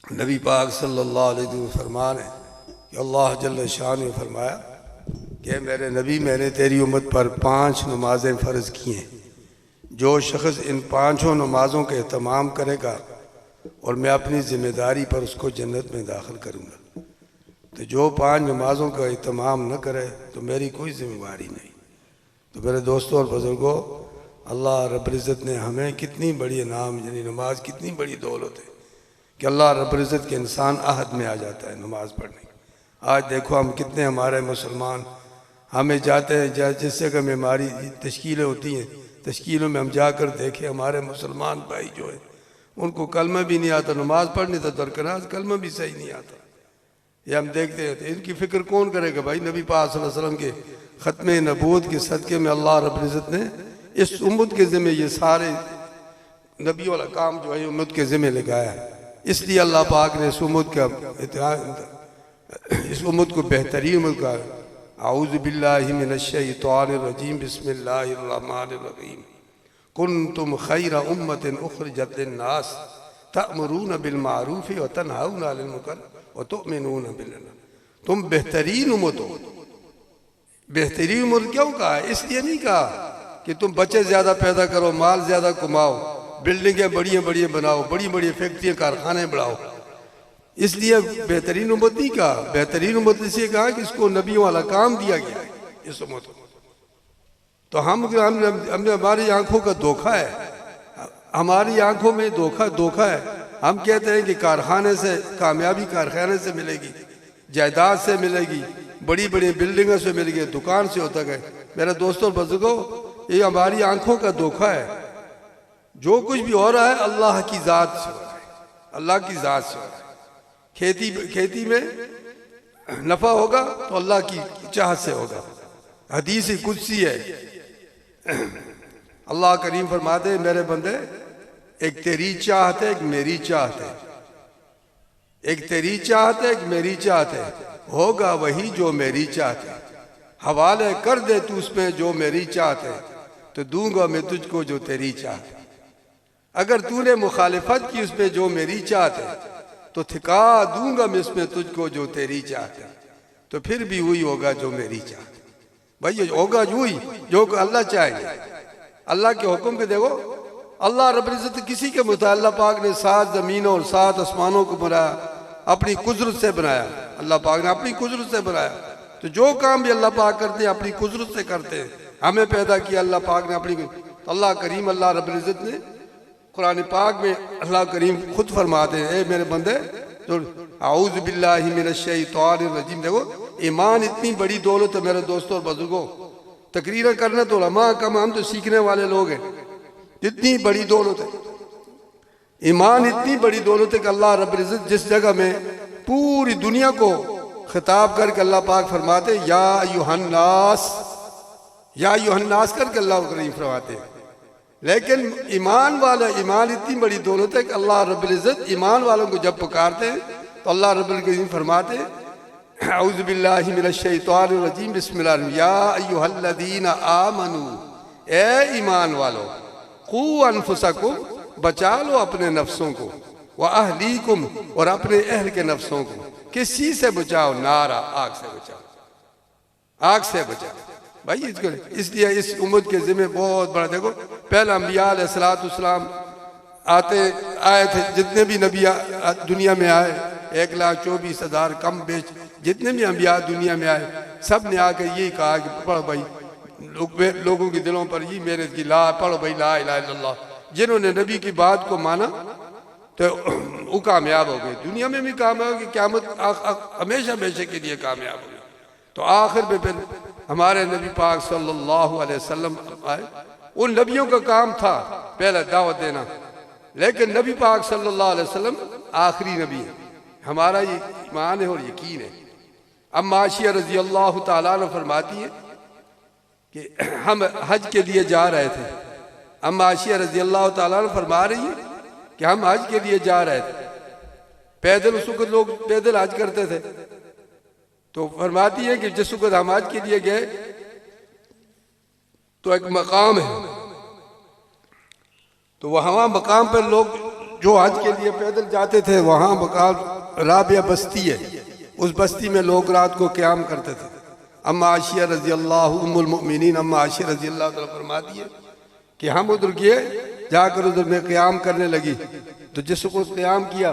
नबी पाक सल्लल्लाहु अलैहि वसल्लम फरमान है कि अल्लाह जल्ल शान ने फरमाया कि मेरे नबी, मैंने तेरी उम्मत पर 5 नमाजें फ़र्ज़ की हैं। जो शख्स इन 5 नमाज़ों के एहतमाम करेगा और मैं अपनी ज़िम्मेदारी पर उसको जन्नत में दाखिल करूँगा। तो जो 5 नमाज़ों का एहतमाम न करे तो मेरी कोई ज़िम्मेदारी नहीं। तो मेरे दोस्तों और बुज़ुर्गों, अल्लाह रब्बुल इज़्ज़त ने हमें कितनी बड़ी इनाम, यानी नमाज कितनी बड़ी दौलत है कि अल्लाह रब्बुल इज़्ज़त के इंसान आहद में आ जाता है नमाज़ पढ़ने। आज देखो हम कितने हमारे मुसलमान हमें जाते हैं, जिस जगह में हमारी तश्कीलें होती हैं, तश्कीलों में हम जाकर देखें हमारे मुसलमान भाई जो है उनको कलमा भी नहीं आता, नमाज पढ़ने तो दरकनाज कलमा भी सही नहीं आता। ये हम देखते हैं। तो इनकी फ़िक्र कौन करेगा भाई? नबी पाक सल्लल्लाहु अलैहि वसल्लम के ख़त्म नबूवत के सदक़े में अल्लाह रब्बुल इज़्ज़त ने इस उम्मत के ज़िम्मे ये सारे नबी वाला काम जो है उम्मत के ज़िम्मे लगाया है। इसलिए अल्लाह पाक ने इस उम्मत को बेहतरीन उम्मत का आऊज़ु बिल्लाहि मिनश्शैतानिर रजीम बिस्मिल्लाहिर रहमानिर रहीम कुन्तुम खैरा उम्मतिन उख़रिजत लिन्नास तअमुरूना बिल मारूफ़ व तनहाउना अनिल मुनकर व तु'मिनूना बिल्लाह। तुम बेहतरीन उम्मत हो। बेहतरीन उम्मत क्यों कहा? इसलिए नहीं कहा कि तुम बच्चे ज़्यादा पैदा करो, माल ज़्यादा कमाओ, बिल्डिंगें बढ़िया बढ़िया बनाओ, बड़ी बड़ी फैक्ट्रियाँ कारखाने बढ़ाओ, इसलिए बेहतरीन उम्मत नहीं कहा। बेहतरीन उम्मत इसलिए कहा कि इसको नबियों वाला काम दिया गया है इस उम्मत को। तो हमने हमारी आंखों का धोखा है, हमारी आंखों में धोखा है। हम कहते हैं कि कारखाने से कामयाबी कारखाने से मिलेगी, जायदाद से मिलेगी, बड़ी बड़ी बिल्डिंगों से मिलेगी, दुकान से होता है। मेरे दोस्तों बुजुर्गों, ये हमारी आंखों का धोखा है। जो कुछ भी हो रहा है अल्लाह की ज़ात से हो रहा है, अल्लाह की ज़ात से हो रहा है। खेती में नफ़ा होगा तो अल्लाह की चाहत से होगा। हदीस कुदसी है, अल्लाह करीम फरमाते हैं, मेरे बंदे एक तेरी चाहत है, एक मेरी चाहत है, एक तेरी चाहत है, एक मेरी चाहत है, होगा वही जो मेरी चाहत है। हवाले कर दे तू उसमें जो मेरी चाहत है तो दूंगा मैं तुझको जो तेरी चाहत है। अगर तूने मुखालिफत की उसमें जो मेरी चाहत है तो ठिका दूंगा मैं इसमें तुझको जो तेरी चाहत है। तो फिर भी वही होगा जो मेरी चाहत है। भाई होगा वही जो अल्लाह चाहेंगे। अल्लाह के हुक्म के देखो, अल्लाह रब्बुल इज़्ज़त किसी के मुताल्ला पाक ने 7 ज़मीनों और 7 आसमानों को बनाया, अपनी कुदरत से बनाया। अल्लाह पाक ने अपनी कुदरत से बनाया। तो जो काम भी अल्लाह पाक करते हैं अपनी कुदरत से करते हैं। हमें पैदा किया अल्लाह पाक ने अपनी। अल्लाह करीम, अल्लाह रब्बुल इज़्ज़त ने कुरान पाक में अल्लाह करीम खुद फरमाते हैं, ए मेरे बंदे, जो आऊज़ु बिल्लाहि मिनश्शैतानिर रजीम। देखो ईमान इतनी बड़ी दौलत है मेरे दोस्तों और बुजुर्गों। तकरीर करना तो उलमा कम, हम तो सीखने वाले लोग हैं। इतनी बड़ी दौलत है, ईमान इतनी बड़ी दौलत है कि अल्लाह रब्बुल इज़्ज़त जिस जगह में पूरी दुनिया को खिताब करके अल्लाह पाक फरमाते या यूहन्नास करके अल्लाह करीम फरमाते हैं। लेकिन ईमान वाला, ईमान इतनी बड़ी दौलत है कि अल्लाह रब्बुल इज़्ज़त ईमान वालों को जब पुकारते हैं तो अल्लाह रब्बुल इज़्ज़त फरमाते हैं औज़ु बिल्लाहि मिनश्शैतानिर रजीम बिस्मिल्लाह या अय्युहल्लज़ीना आमनू, ए ईमान वालों, क़ू अनफुसकुम, बचा लो अपने नफ्सों को, व अहलीकुम, और अपने अहल के नफ्सों को। किस चीज़ से बचाओ? नारा, आग से बचाओ, आग से बचाओ। भाई इसको इसलिए इस उम्मत के ज़िम्मे बहुत बड़ा। देखो पहला अंबिया अलैहिस्सलाम आए थे, जितने भी नबी दुनिया में आए 1,24,000 कम बेच, जितने भी अंबिया दुनिया में आए सब ने आकर यही कहा कि पढ़ो भाई, लोगों के दिलों पर ये मेहनत की, पढ़ो भाई ला इलाहा इल्लल्लाह। जिन्होंने नबी की बात को माना तो वो कामयाब हो गए, दुनिया में भी कामयाब हो गए, क़यामत हमेशा हमेशा के लिए कामयाब हो गए। तो आखिर में फिर हमारे नबी पाक सल्लल्लाहु अलैहि वसल्लम आए। उन नबियों का काम था पहले दावत देना, लेकिन नबी पाक सल्लल्लाहु अलैहि वसल्लम आखिरी नबी है। हमारा ये ईमान है और यकीन है। अम्मा आशिया रज़ी अल्लाह तआला अन्हा फरमाती है कि हम हज के लिए जा रहे थे। अम्मा आशिया रज़ी अल्लाह तआला अन्हा फरमा रही है कि हम हज के लिए जा रहे थे, पैदल, उस वक्त लोग पैदल हज करते थे। तो फरमाती है कि जिस वक्त हम हज के लिए गए तो एक मकाम है, तो वहाँ मकाम पर लोग जो हज के लिए पैदल जाते थे वहाँ बकाल राबिया बस्ती है, उस बस्ती में लोग रात को क़याम करते थे। अम्मा आशिया रज़ी अल्लाह उम्मुल मोमिनीन अम्मा आशिया रज़ी अल्लाह तआला फरमाती है कि हम उधर गए, जाकर उधर में क़याम करने लगी, तो जिसको क़याम किया